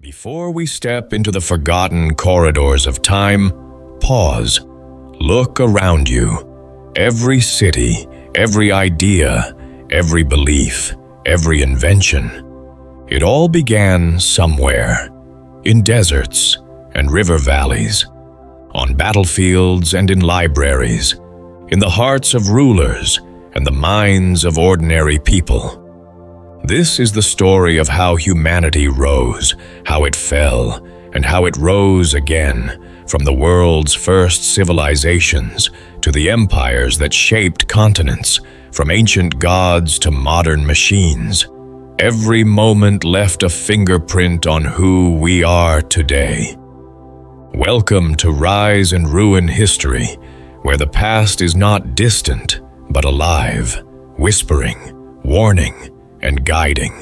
Before we step into the forgotten corridors of time, pause. Look around you. Every city, every idea, every belief, every invention. It all began somewhere. In deserts and river valleys, on battlefields and in libraries, in the hearts of rulers and the minds of ordinary people. This is the story of how humanity rose, how it fell, and how it rose again, from the world's first civilizations to the empires that shaped continents, from ancient gods to modern machines. Every moment left a fingerprint on who we are today. Welcome to Rise and Ruin History, where the past is not distant, but alive, whispering, warning, and guiding.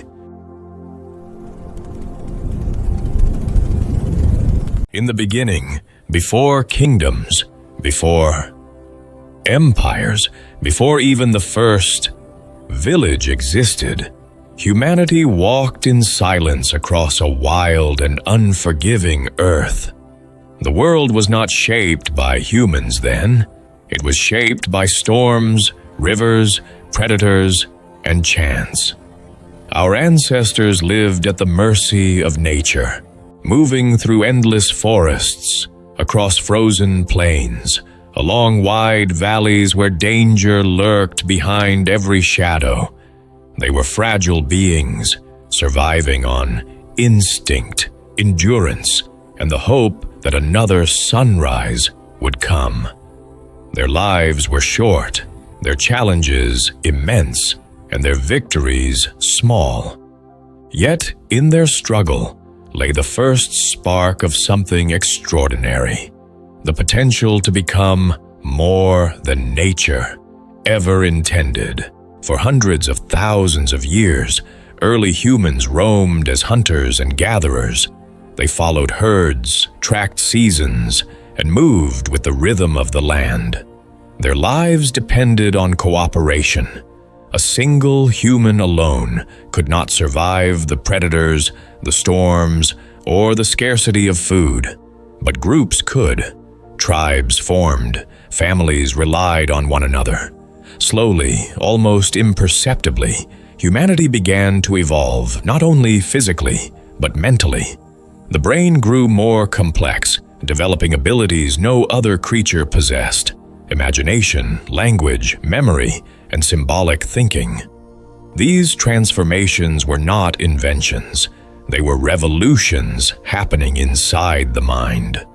In the beginning, before kingdoms, before empires, before even the first village existed, humanity walked in silence across a wild and unforgiving earth. The world was not shaped by humans then. It was shaped by storms, rivers, predators, and chance. Our ancestors lived at the mercy of nature, moving through endless forests, across frozen plains, along wide valleys where danger lurked behind every shadow. They were fragile beings, surviving on instinct, endurance, and the hope that another sunrise would come. Their lives were short, their challenges immense, and their victories small. Yet in their struggle lay the first spark of something extraordinary, the potential to become more than nature ever intended. For hundreds of thousands of years, early humans roamed as hunters and gatherers. They followed herds, tracked seasons, and moved with the rhythm of the land. Their lives depended on cooperation. A single human alone could not survive the predators, the storms, or the scarcity of food. But groups could. Tribes formed, families relied on one another. Slowly, almost imperceptibly, humanity began to evolve, not only physically, but mentally. The brain grew more complex, developing abilities no other creature possessed: imagination, language, memory, and symbolic thinking. These transformations were not inventions. They were revolutions happening inside the mind.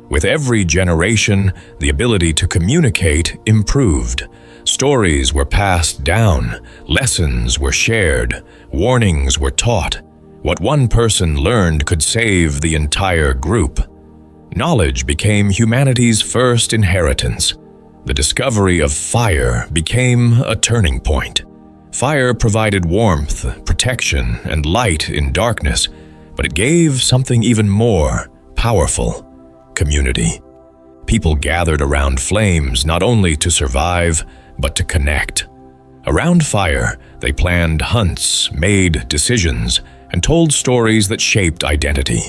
With every generation, the ability to communicate improved. Stories were passed down, lessons were shared, warnings were taught. What one person learned could save the entire group. Knowledge became humanity's first inheritance. The discovery of fire became a turning point. Fire provided warmth, protection, and light in darkness, but it gave something even more powerful: community. People gathered around flames not only to survive, but to connect. Around fire, they planned hunts, made decisions, and told stories that shaped identity.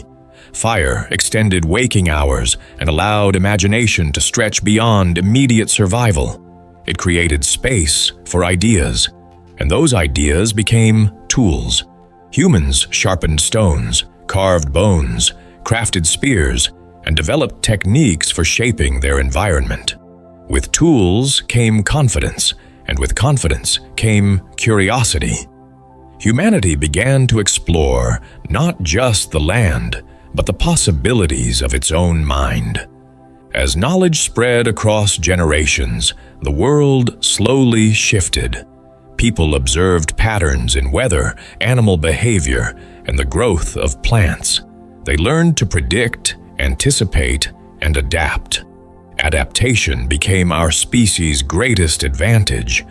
Fire extended waking hours and allowed imagination to stretch beyond immediate survival. It created space for ideas, and those ideas became tools. Humans sharpened stones, carved bones, crafted spears, and developed techniques for shaping their environment. With tools came confidence, and with confidence came curiosity. Humanity began to explore not just the land, but the possibilities of its own mind. As knowledge spread across generations, the world slowly shifted. People observed patterns in weather, animal behavior, and the growth of plants. They learned to predict, anticipate, and adapt. Adaptation became our species' greatest advantage.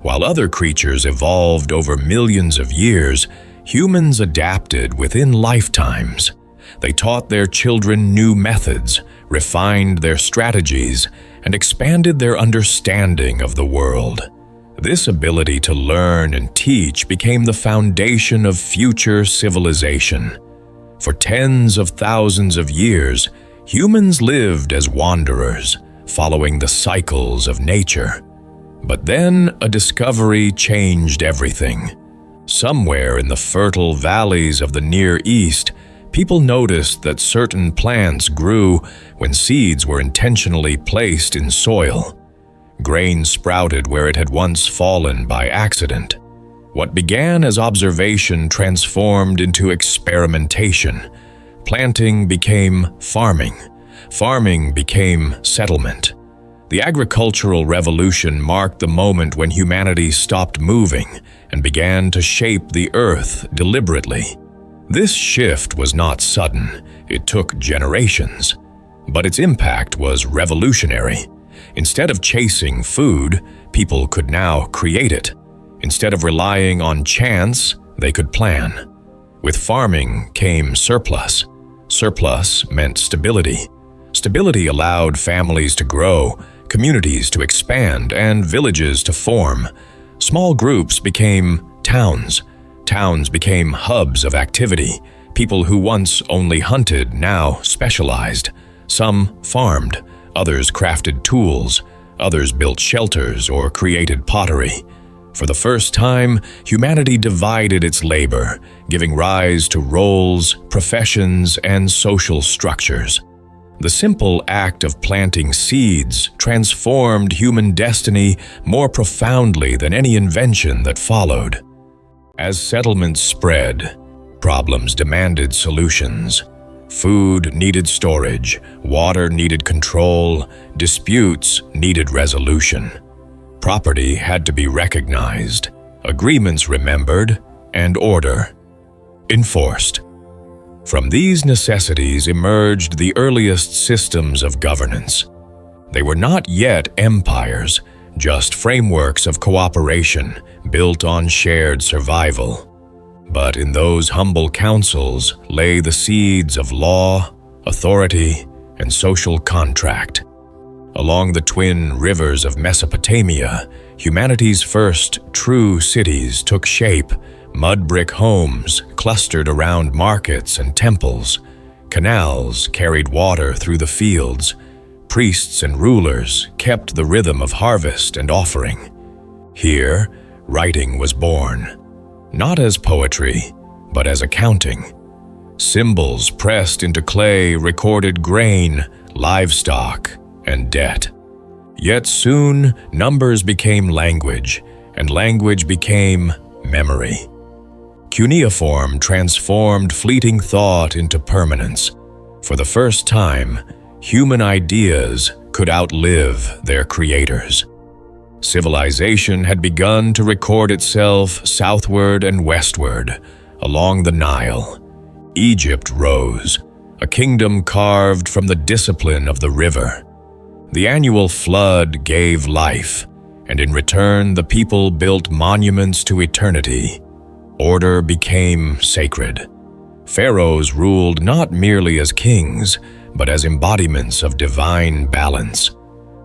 While other creatures evolved over millions of years, humans adapted within lifetimes. They taught their children new methods, refined their strategies, and expanded their understanding of the world. This ability to learn and teach became the foundation of future civilization. For tens of thousands of years, humans lived as wanderers, following the cycles of nature. But then a discovery changed everything. Somewhere in the fertile valleys of the Near East, people noticed that certain plants grew when seeds were intentionally placed in soil. Grain sprouted where it had once fallen by accident. What began as observation transformed into experimentation. Planting became farming. Farming became settlement. The agricultural revolution marked the moment when humanity stopped moving and began to shape the earth deliberately. This shift was not sudden, it took generations. But its impact was revolutionary. Instead of chasing food, people could now create it. Instead of relying on chance, they could plan. With farming came surplus. Surplus meant stability. Stability allowed families to grow, communities to expand, and villages to form. Small groups became towns. Towns became hubs of activity. People who once only hunted now specialized. Some farmed, others crafted tools, others built shelters or created pottery. For the first time, humanity divided its labor, giving rise to roles, professions, and social structures. The simple act of planting seeds transformed human destiny more profoundly than any invention that followed. As settlements spread, problems demanded solutions. Food needed storage, water needed control, disputes needed resolution. Property had to be recognized, agreements remembered, and order enforced. From these necessities emerged the earliest systems of governance. They were not yet empires, just frameworks of cooperation built on shared survival. But in those humble councils lay the seeds of law, authority, and social contract. Along the twin rivers of Mesopotamia, humanity's first true cities took shape. Mud brick homes clustered around markets and temples. Canals carried water through the fields. Priests and rulers kept the rhythm of harvest and offering. Here, writing was born, not as poetry, but as accounting. Symbols pressed into clay recorded grain, livestock, and debt. Yet soon, numbers became language, and language became memory. Cuneiform transformed fleeting thought into permanence. For the first time, human ideas could outlive their creators. Civilization had begun to record itself southward and westward, along the Nile. Egypt rose, a kingdom carved from the discipline of the river. The annual flood gave life, and in return the people built monuments to eternity. Order became sacred. Pharaohs ruled not merely as kings, but as embodiments of divine balance.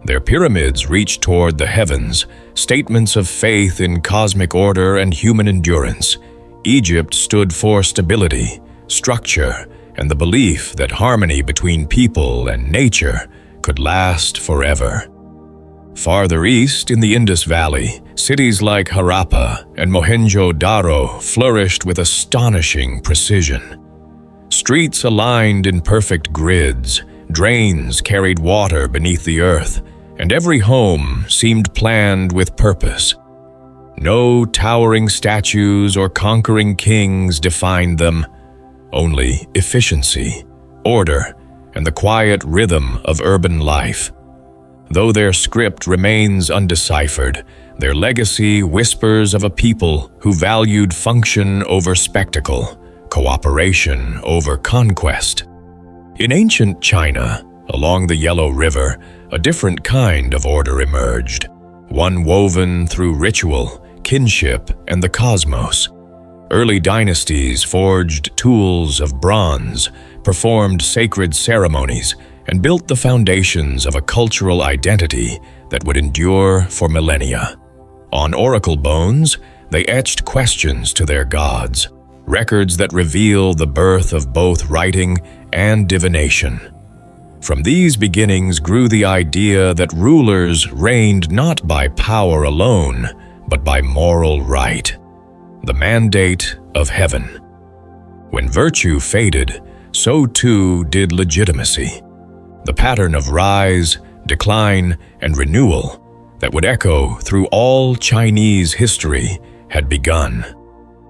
Their pyramids reached toward the heavens, statements of faith in cosmic order and human endurance. Egypt stood for stability, structure, and the belief that harmony between people and nature could last forever. Farther east in the Indus Valley, cities like Harappa and Mohenjo-Daro flourished with astonishing precision. Streets aligned in perfect grids, drains carried water beneath the earth, and every home seemed planned with purpose. No towering statues or conquering kings defined them, only efficiency, order, and the quiet rhythm of urban life. Though their script remains undeciphered, their legacy whispers of a people who valued function over spectacle, cooperation over conquest. In ancient China, along the Yellow River, a different kind of order emerged, one woven through ritual, kinship, and the cosmos. Early dynasties forged tools of bronze, performed sacred ceremonies, and built the foundations of a cultural identity that would endure for millennia. On oracle bones, they etched questions to their gods, records that reveal the birth of both writing and divination. From these beginnings grew the idea that rulers reigned not by power alone, but by moral right, the mandate of heaven. When virtue faded, so too did legitimacy. The pattern of rise, decline, and renewal that would echo through all Chinese history had begun.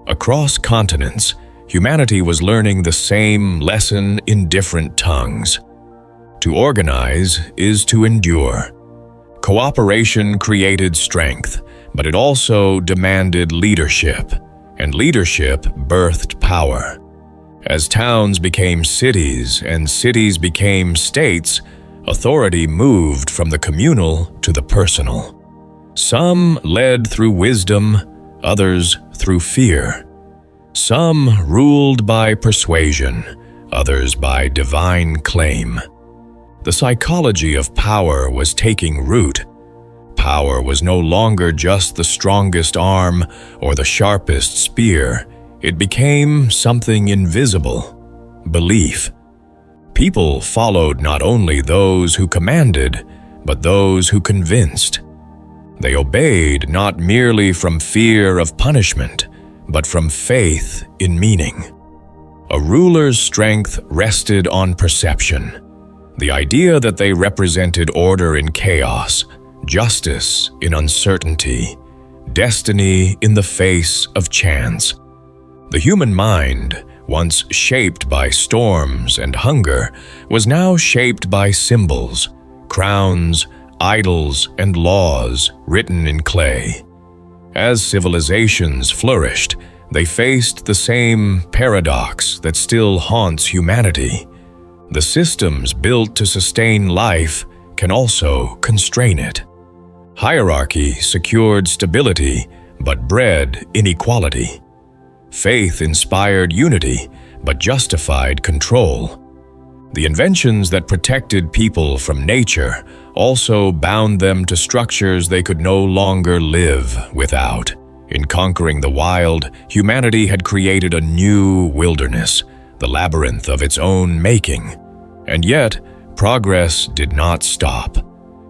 Across continents, humanity was learning the same lesson in different tongues. To organize is to endure. Cooperation created strength, but it also demanded leadership, and leadership birthed power. As towns became cities and cities became states, authority moved from the communal to the personal. Some led through wisdom, others through fear. Some ruled by persuasion, others by divine claim. The psychology of power was taking root. Power was no longer just the strongest arm or the sharpest spear. It became something invisible: belief. People followed not only those who commanded, but those who convinced. They obeyed not merely from fear of punishment, but from faith in meaning. A ruler's strength rested on perception, the idea that they represented order in chaos, justice in uncertainty, destiny in the face of chance. The human mind, once shaped by storms and hunger, was now shaped by symbols, crowns, idols, and laws written in clay. As civilizations flourished, they faced the same paradox that still haunts humanity. The systems built to sustain life can also constrain it. Hierarchy secured stability, but bred inequality. Faith inspired unity, but justified control. The inventions that protected people from nature also bound them to structures they could no longer live without. In conquering the wild, humanity had created a new wilderness, the labyrinth of its own making. And yet, progress did not stop.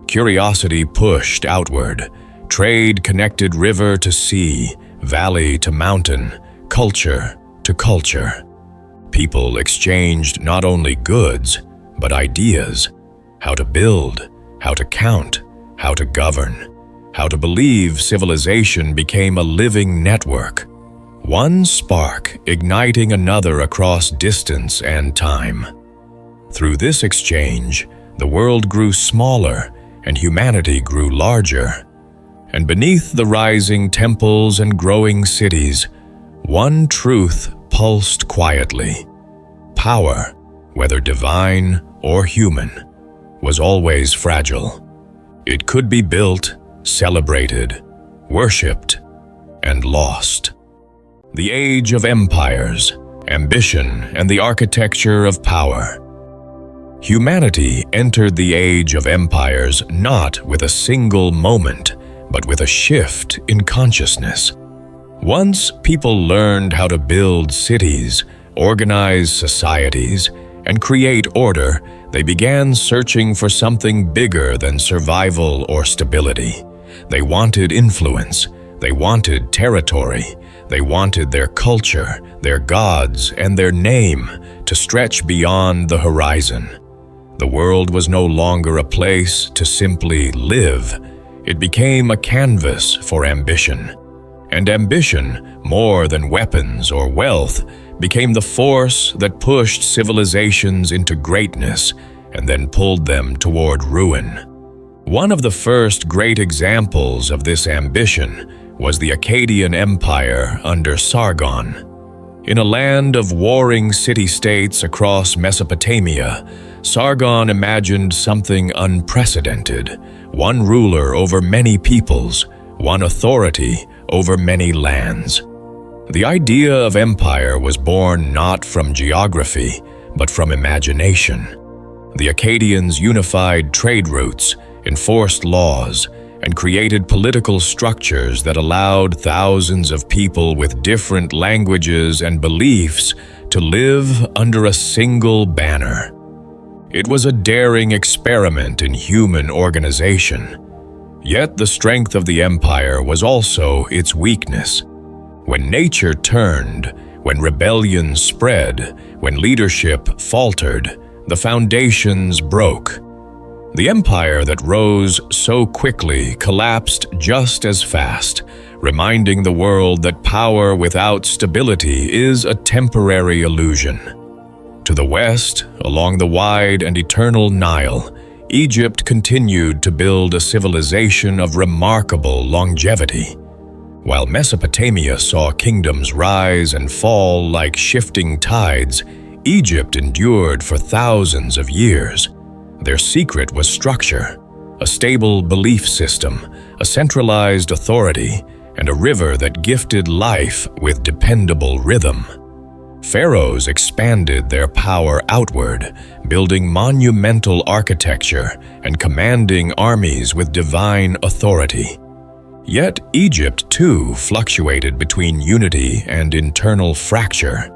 Curiosity pushed outward. Trade connected river to sea, valley to mountain, culture to culture. People exchanged not only goods, but ideas: how to build, how to count, how to govern, how to believe. Civilization became a living network, one spark igniting another across distance and time. Through this exchange, the world grew smaller and humanity grew larger. And beneath the rising temples and growing cities, one truth pulsed quietly: power, whether divine or human, was always fragile. It could be built, celebrated, worshipped, and lost. The age of empires, ambition, and the architecture of power. Humanity entered the age of empires not with a single moment, but with a shift in consciousness. Once people learned how to build cities, organize societies, and create order, they began searching for something bigger than survival or stability. They wanted influence, they wanted territory, they wanted their culture, their gods, and their name to stretch beyond the horizon. The world was no longer a place to simply live. It became a canvas for ambition. And ambition, more than weapons or wealth, became the force that pushed civilizations into greatness and then pulled them toward ruin. One of the first great examples of this ambition was the Akkadian Empire under Sargon. In a land of warring city-states across Mesopotamia, Sargon imagined something unprecedented: one ruler over many peoples, one authority over many lands. The idea of empire was born not from geography, but from imagination. The Akkadians unified trade routes, enforced laws, and created political structures that allowed thousands of people with different languages and beliefs to live under a single banner. It was a daring experiment in human organization. Yet the strength of the empire was also its weakness. When nature turned, when rebellion spread, when leadership faltered, the foundations broke. The empire that rose so quickly collapsed just as fast, reminding the world that power without stability is a temporary illusion. To the west, along the wide and eternal Nile, Egypt continued to build a civilization of remarkable longevity. While Mesopotamia saw kingdoms rise and fall like shifting tides, Egypt endured for thousands of years. Their secret was structure, a stable belief system, a centralized authority, and a river that gifted life with dependable rhythm. Pharaohs expanded their power outward, building monumental architecture and commanding armies with divine authority. Yet Egypt, too, fluctuated between unity and internal fracture.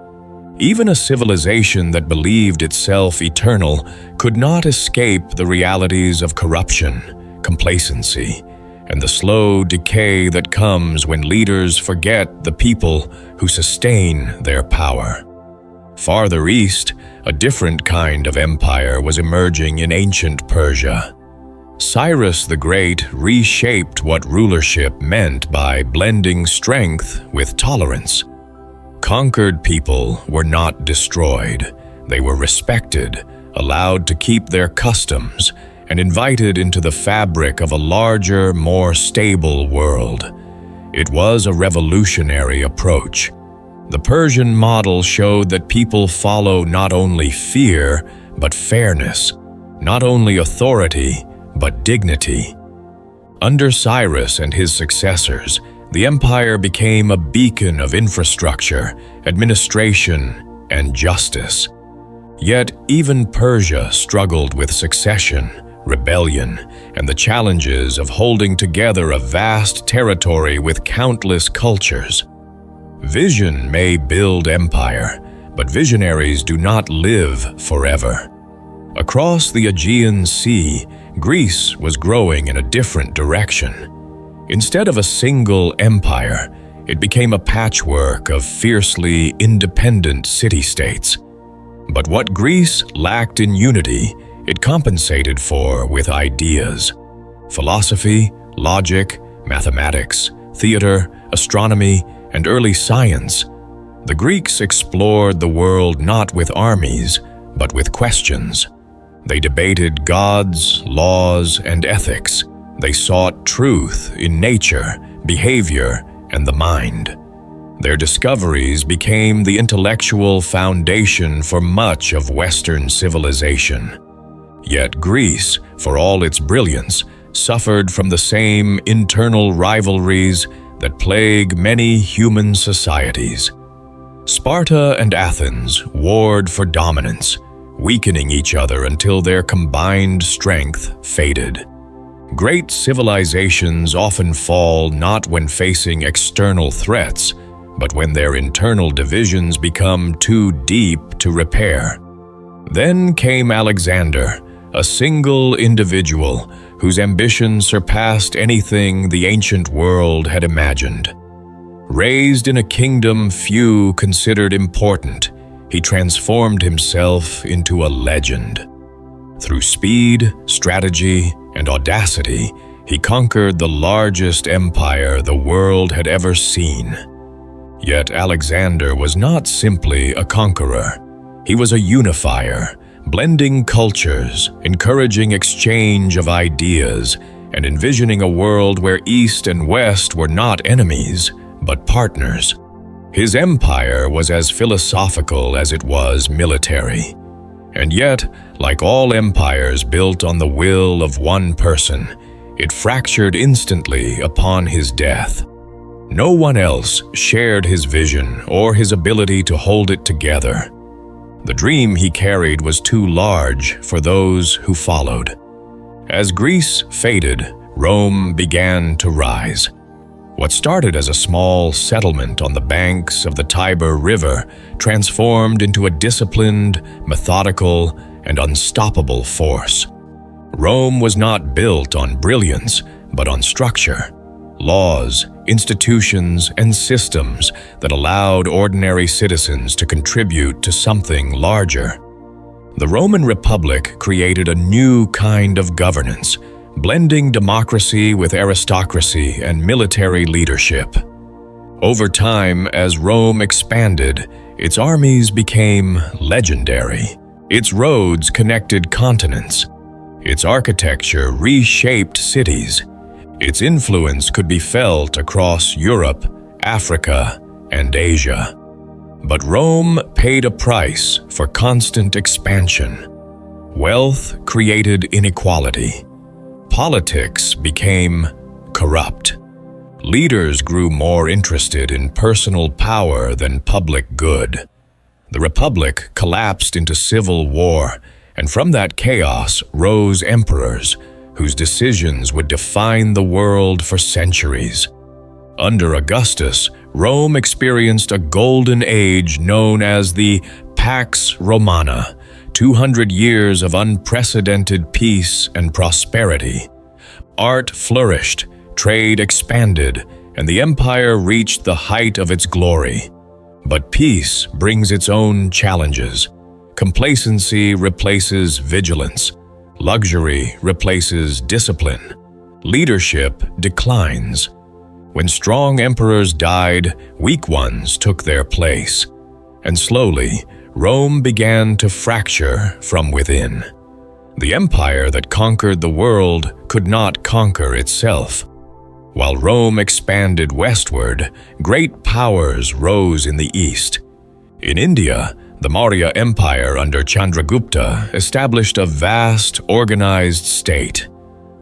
Even a civilization that believed itself eternal could not escape the realities of corruption, complacency, and the slow decay that comes when leaders forget the people who sustain their power. Farther east, a different kind of empire was emerging in ancient Persia. Cyrus the Great reshaped what rulership meant by blending strength with tolerance. Conquered people were not destroyed. They were respected, allowed to keep their customs, and invited into the fabric of a larger, more stable world. It was a revolutionary approach. The Persian model showed that people follow not only fear, but fairness, not only authority, but dignity. Under Cyrus and his successors, the empire became a beacon of infrastructure, administration, and justice. Yet even Persia struggled with succession, rebellion, and the challenges of holding together a vast territory with countless cultures. Vision may build empire, but visionaries do not live forever. Across the Aegean Sea, Greece was growing in a different direction. Instead of a single empire, it became a patchwork of fiercely independent city-states. But what Greece lacked in unity, it compensated for with ideas. Philosophy, logic, mathematics, theater, astronomy, and early science. The Greeks explored the world not with armies, but with questions. They debated gods, laws, and ethics. They sought truth in nature, behavior, and the mind. Their discoveries became the intellectual foundation for much of Western civilization. Yet Greece, for all its brilliance, suffered from the same internal rivalries that plague many human societies. Sparta and Athens warred for dominance, weakening each other until their combined strength faded. Great civilizations often fall not when facing external threats, but when their internal divisions become too deep to repair. Then came Alexander, a single individual whose ambition surpassed anything the ancient world had imagined. Raised in a kingdom few considered important, he transformed himself into a legend. Through speed, strategy, and audacity, he conquered the largest empire the world had ever seen. Yet Alexander was not simply a conqueror. He was a unifier, blending cultures, encouraging exchange of ideas, and envisioning a world where East and West were not enemies, but partners. His empire was as philosophical as it was military. And yet, like all empires built on the will of one person, it fractured instantly upon his death. No one else shared his vision or his ability to hold it together. The dream he carried was too large for those who followed. As Greece faded, Rome began to rise. What started as a small settlement on the banks of the Tiber River transformed into a disciplined, methodical, and unstoppable force. Rome was not built on brilliance, but on structure, laws, institutions, and systems that allowed ordinary citizens to contribute to something larger. The Roman Republic created a new kind of governance, blending democracy with aristocracy and military leadership. Over time, as Rome expanded, its armies became legendary. Its roads connected continents. Its architecture reshaped cities. Its influence could be felt across Europe, Africa, and Asia. But Rome paid a price for constant expansion. Wealth created inequality. Politics became corrupt. Leaders grew more interested in personal power than public good. The Republic collapsed into civil war, and from that chaos rose emperors, whose decisions would define the world for centuries. Under Augustus, Rome experienced a golden age known as the Pax Romana, 200 years of unprecedented peace and prosperity. Art flourished, trade expanded, and the empire reached the height of its glory. But peace brings its own challenges. Complacency replaces vigilance. Luxury replaces discipline. Leadership declines. When strong emperors died, weak ones took their place. And slowly, Rome began to fracture from within. The empire that conquered the world could not conquer itself. While Rome expanded westward, great powers rose in the east. In India, the Maurya Empire under Chandragupta established a vast, organized state.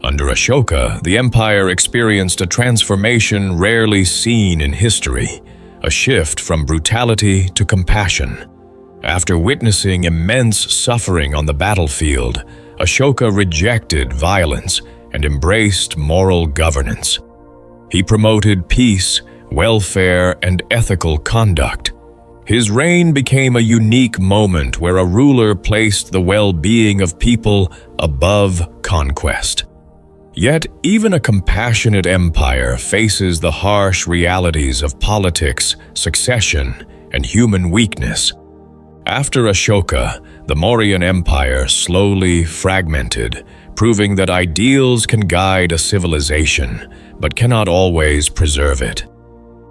Under Ashoka, the empire experienced a transformation rarely seen in history, a shift from brutality to compassion. After witnessing immense suffering on the battlefield, Ashoka rejected violence and embraced moral governance. He promoted peace, welfare, and ethical conduct. His reign became a unique moment where a ruler placed the well-being of people above conquest. Yet, even a compassionate empire faces the harsh realities of politics, succession, and human weakness. After Ashoka, the Mauryan Empire slowly fragmented, proving that ideals can guide a civilization, but cannot always preserve it.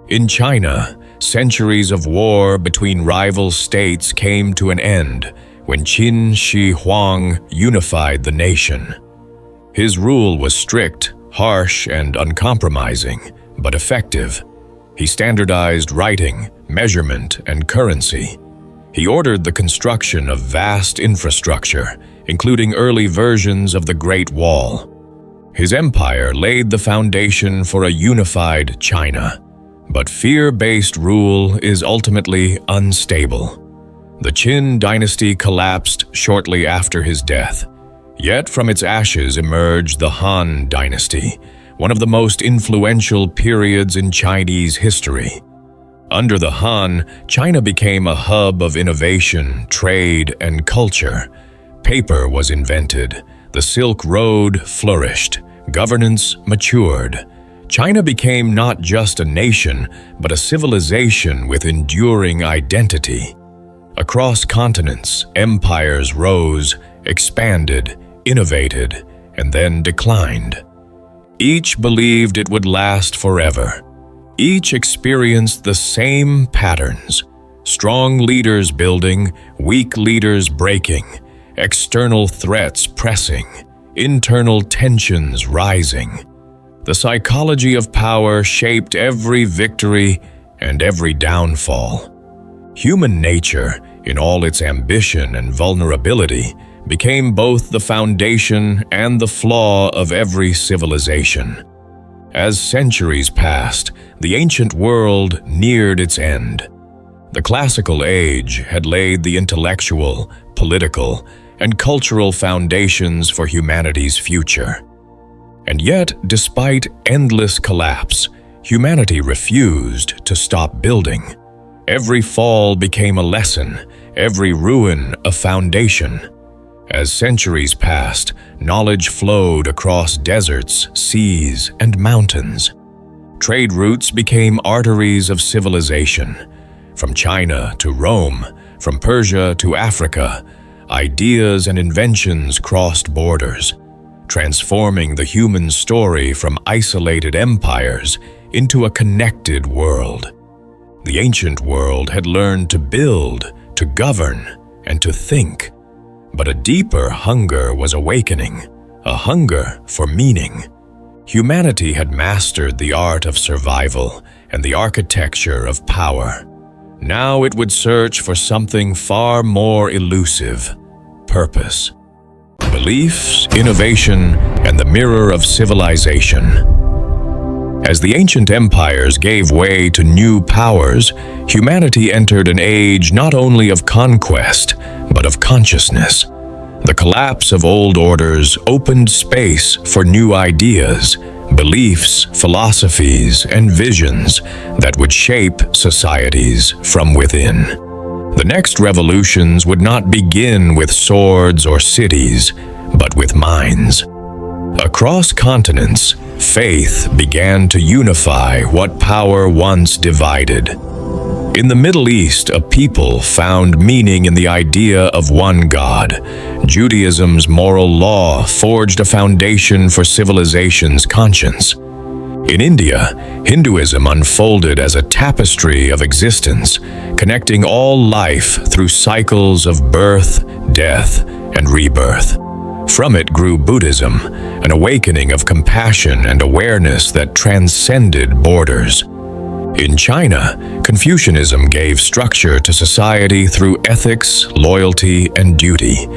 In China, centuries of war between rival states came to an end when Qin Shi Huang unified the nation. His rule was strict, harsh, and uncompromising, but effective. He standardized writing, measurement, and currency. He ordered the construction of vast infrastructure, including early versions of the Great Wall. His empire laid the foundation for a unified China. But fear-based rule is ultimately unstable. The Qin dynasty collapsed shortly after his death. Yet from its ashes emerged the Han dynasty, one of the most influential periods in Chinese history. Under the Han, China became a hub of innovation, trade, and culture. Paper was invented, the Silk Road flourished, governance matured. China became not just a nation, but a civilization with enduring identity. Across continents, empires rose, expanded, innovated, and then declined. Each believed it would last forever. Each experienced the same patterns: strong leaders building, weak leaders breaking, external threats pressing, internal tensions rising. The psychology of power shaped every victory and every downfall. Human nature, in all its ambition and vulnerability, became both the foundation and the flaw of every civilization. As centuries passed, the ancient world neared its end. The classical age had laid the intellectual, political, and cultural foundations for humanity's future. And yet, despite endless collapse, humanity refused to stop building. Every fall became a lesson, every ruin a foundation. As centuries passed, knowledge flowed across deserts, seas, and mountains. Trade routes became arteries of civilization. From China to Rome, from Persia to Africa, ideas and inventions crossed borders, transforming the human story from isolated empires into a connected world. The ancient world had learned to build, to govern, and to think. But a deeper hunger was awakening, a hunger for meaning. Humanity had mastered the art of survival and the architecture of power. Now it would search for something far more elusive: purpose. Beliefs, innovation, and the mirror of civilization. As the ancient empires gave way to new powers, humanity entered an age not only of conquest, but of consciousness. The collapse of old orders opened space for new ideas, beliefs, philosophies, and visions that would shape societies from within. The next revolutions would not begin with swords or cities, but with minds. Across continents, faith began to unify what power once divided. In the Middle East, a people found meaning in the idea of one God. Judaism's moral law forged a foundation for civilization's conscience. In India, Hinduism unfolded as a tapestry of existence, connecting all life through cycles of birth, death, and rebirth. From it grew Buddhism, an awakening of compassion and awareness that transcended borders. In China, Confucianism gave structure to society through ethics, loyalty, and duty.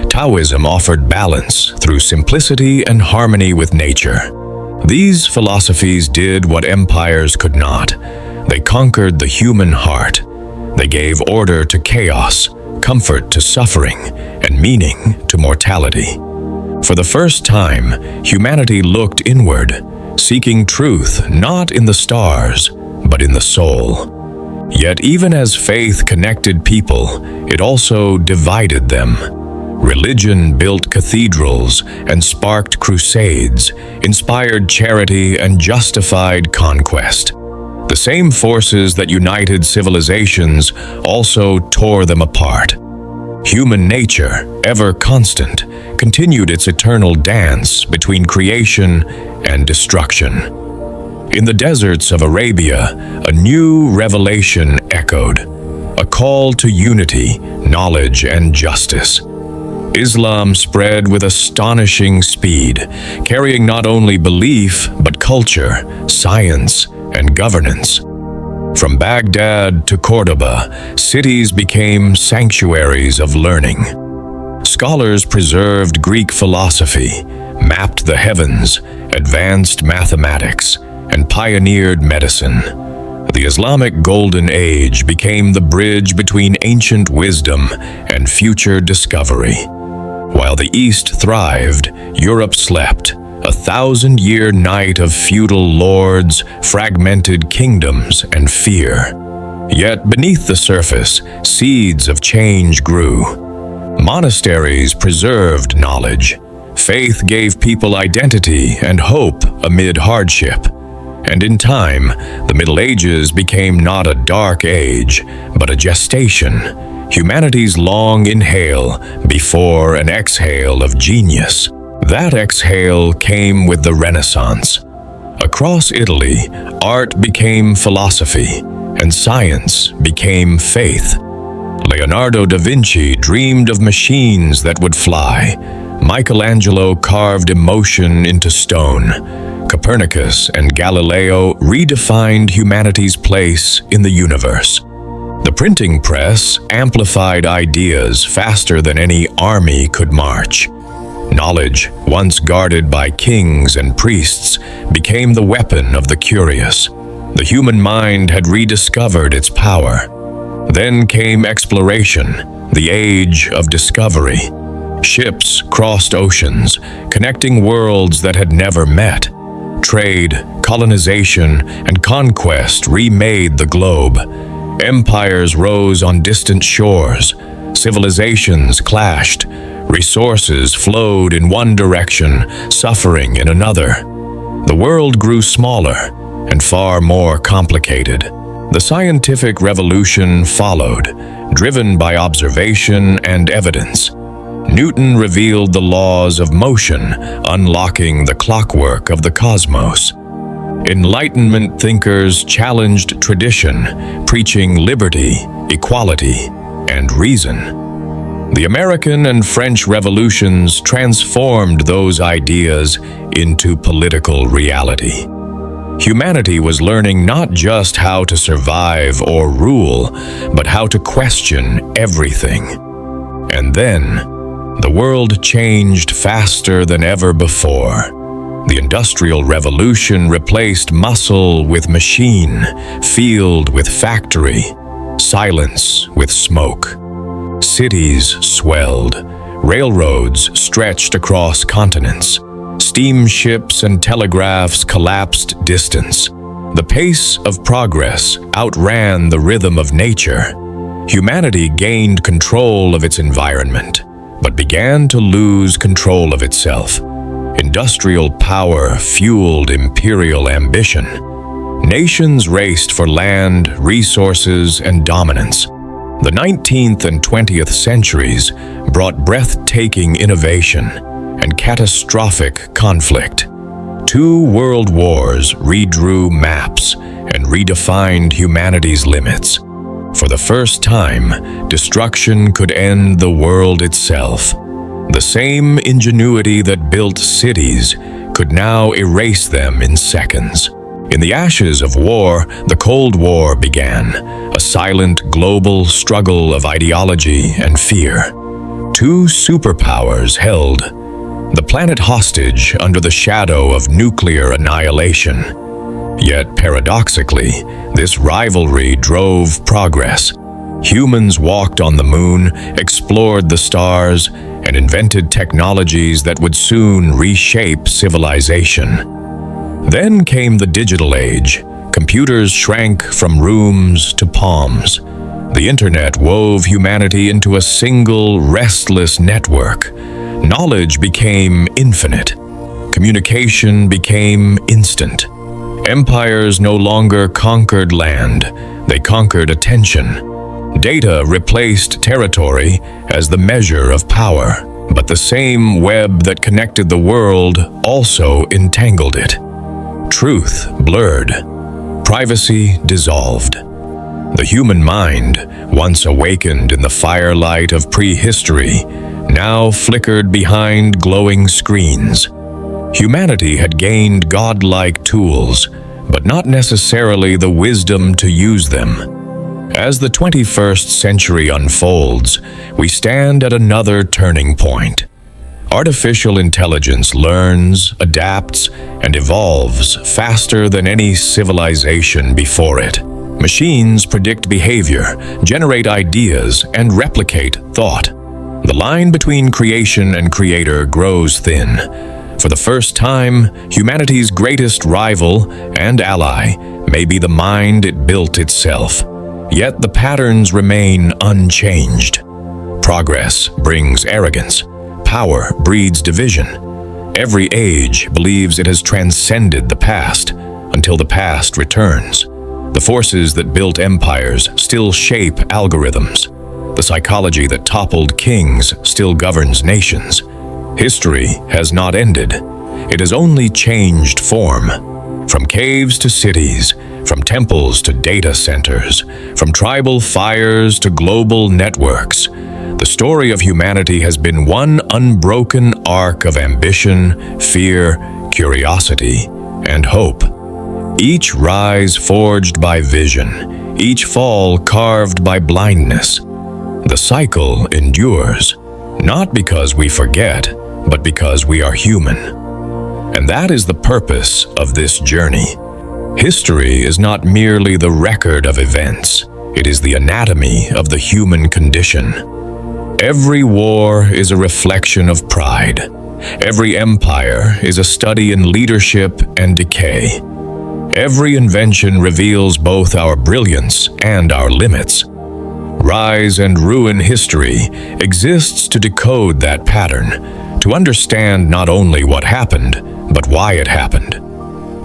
Taoism offered balance through simplicity and harmony with nature. These philosophies did what empires could not. They conquered the human heart. They gave order to chaos, comfort to suffering, and meaning to mortality. For the first time, humanity looked inward, seeking truth not in the stars, but in the soul. Yet even as faith connected people, it also divided them. Religion built cathedrals and sparked crusades, inspired charity and justified conquest. The same forces that united civilizations also tore them apart. Human nature, ever constant, continued its eternal dance between creation and destruction. In the deserts of Arabia, a new revelation echoed, a call to unity, knowledge, and justice. Islam spread with astonishing speed, carrying not only belief, but culture, science, and governance. From Baghdad to Cordoba, cities became sanctuaries of learning. Scholars preserved Greek philosophy, mapped the heavens, advanced mathematics, and pioneered medicine. The Islamic Golden Age became the bridge between ancient wisdom and future discovery. While the East thrived, Europe slept, a 1,000-year night of feudal lords, fragmented kingdoms, and fear. Yet beneath the surface, seeds of change grew. Monasteries preserved knowledge. Faith gave people identity and hope amid hardship. And in time, the Middle Ages became not a dark age, but a gestation, humanity's long inhale before an exhale of genius. That exhale came with the Renaissance. Across Italy, art became philosophy, and science became faith. Leonardo da Vinci dreamed of machines that would fly. Michelangelo carved emotion into stone. Copernicus and Galileo redefined humanity's place in the universe. The printing press amplified ideas faster than any army could march. Knowledge, once guarded by kings and priests, became the weapon of the curious. The human mind had rediscovered its power. Then came exploration, the age of discovery. Ships crossed oceans, connecting worlds that had never met. Trade, colonization, and conquest remade the globe. Empires rose on distant shores. Civilizations clashed. Resources flowed in one direction, suffering in another. The world grew smaller and far more complicated. The scientific revolution followed, driven by observation and evidence. Newton revealed the laws of motion, unlocking the clockwork of the cosmos. Enlightenment thinkers challenged tradition, preaching liberty, equality, and reason. The American and French revolutions transformed those ideas into political reality. Humanity was learning not just how to survive or rule, but how to question everything. And then, the world changed faster than ever before. The Industrial Revolution replaced muscle with machine, field with factory, silence with smoke. Cities swelled, railroads stretched across continents, steamships and telegraphs collapsed distance. The pace of progress outran the rhythm of nature. Humanity gained control of its environment, but began to lose control of itself. Industrial power fueled imperial ambition. Nations raced for land, resources, and dominance. The 19th and 20th centuries brought breathtaking innovation and catastrophic conflict. 2 world wars redrew maps and redefined humanity's limits. For the first time, destruction could end the world itself. The same ingenuity that built cities could now erase them in seconds. In the ashes of war, the Cold War began, a silent global struggle of ideology and fear. 2 superpowers held the planet hostage under the shadow of nuclear annihilation. Yet, paradoxically, this rivalry drove progress. Humans walked on the moon, explored the stars, and invented technologies that would soon reshape civilization. Then came the digital age. Computers shrank from rooms to palms. The internet wove humanity into a single, restless network. Knowledge became infinite. Communication became instant. Empires no longer conquered land, they conquered attention. Data replaced territory as the measure of power, but the same web that connected the world also entangled it. Truth blurred, privacy dissolved. The human mind, once awakened in the firelight of prehistory, now flickered behind glowing screens. Humanity had gained godlike tools, but not necessarily the wisdom to use them. As the 21st century unfolds, we stand at another turning point. Artificial intelligence learns, adapts, and evolves faster than any civilization before it. Machines predict behavior, generate ideas, and replicate thought. The line between creation and creator grows thin. For the first time, humanity's greatest rival and ally may be the mind it built itself. Yet the patterns remain unchanged. Progress brings arrogance. Power breeds division. Every age believes it has transcended the past until the past returns. The forces that built empires still shape algorithms. The psychology that toppled kings still governs nations. History has not ended. It has only changed form. From caves to cities, from temples to data centers, from tribal fires to global networks, the story of humanity has been one unbroken arc of ambition, fear, curiosity, and hope. Each rise forged by vision, each fall carved by blindness. The cycle endures, not because we forget, but because we are human. And that is the purpose of this journey. History is not merely the record of events, it is the anatomy of the human condition. Every war is a reflection of pride. Every empire is a study in leadership and decay. Every invention reveals both our brilliance and our limits. Rise and ruin history exists to decode that pattern, to understand not only what happened, but why it happened.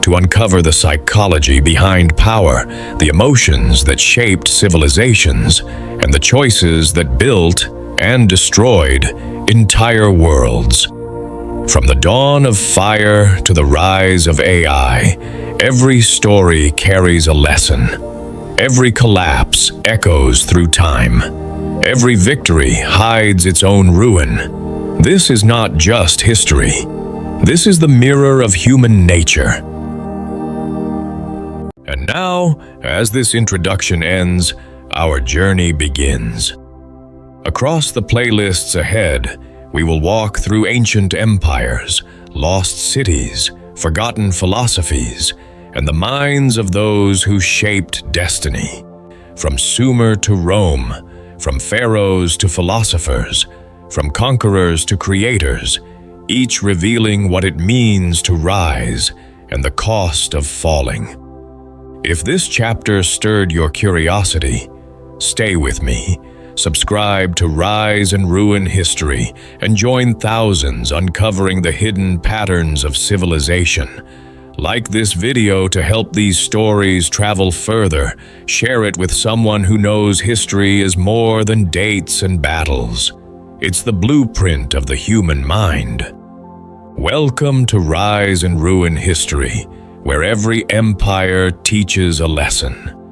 To uncover the psychology behind power, the emotions that shaped civilizations, and the choices that built and destroyed entire worlds. From the dawn of fire to the rise of AI, every story carries a lesson. Every collapse echoes through time. Every victory hides its own ruin. This is not just history. This is the mirror of human nature. And now, as this introduction ends, our journey begins. Across the playlists ahead, we will walk through ancient empires, lost cities, forgotten philosophies, and the minds of those who shaped destiny. From Sumer to Rome, from pharaohs to philosophers, from conquerors to creators, each revealing what it means to rise and the cost of falling. If this chapter stirred your curiosity, stay with me. Subscribe to Rise and Ruin History and join thousands uncovering the hidden patterns of civilization. Like this video to help these stories travel further. Share it with someone who knows history is more than dates and battles. It's the blueprint of the human mind. Welcome to Rise and Ruin History, where every empire teaches a lesson.